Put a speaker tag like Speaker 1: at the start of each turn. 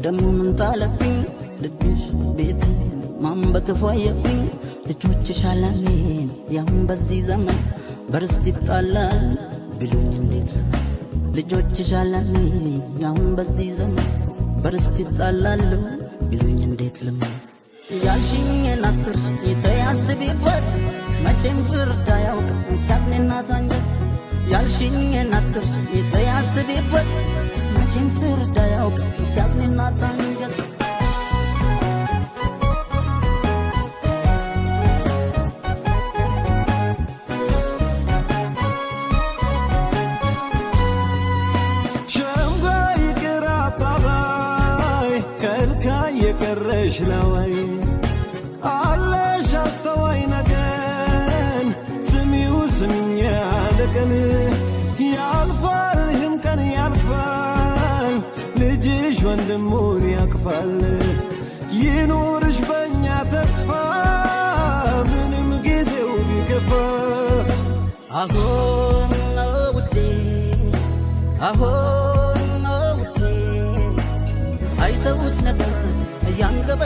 Speaker 1: ደሞ ምን ጣለብኝ ልብሽ ቤት ማን በከፋየብኝ ልጆችሽ አላሜን ያም በዚህ ዘመን በርስት ይጣላል ብሉኝ እንዴት ልጆችሽ አላሜን ያም በዚህ ዘመን በርስት ይጣላል ብሉኝ እንዴት ያልሽኝን አትርሽ ተያስቢበት መቼም ፍርድ አያውቅም ሲያዝንና ታንጀት ያልሽኝን አትርሽ ተያስቢበት መቼም ፍርድ አያውቅም ሲያዝንና ታንጀት
Speaker 2: የቀረሽ ለወይ አለሽ አስተዋይ ነገን ስሚው ስሚኝ ያለቀን ያልፋል ይህም ቀን ያልፋል ልጅሽ ወንድሙን ያቅፋል ይኑርሽ በእኛ ተስፋ ምንም ጊዜው ቢከፋ
Speaker 1: አሁን ውዴ አሁን ውዴ አይተውት ነገር ያንገበ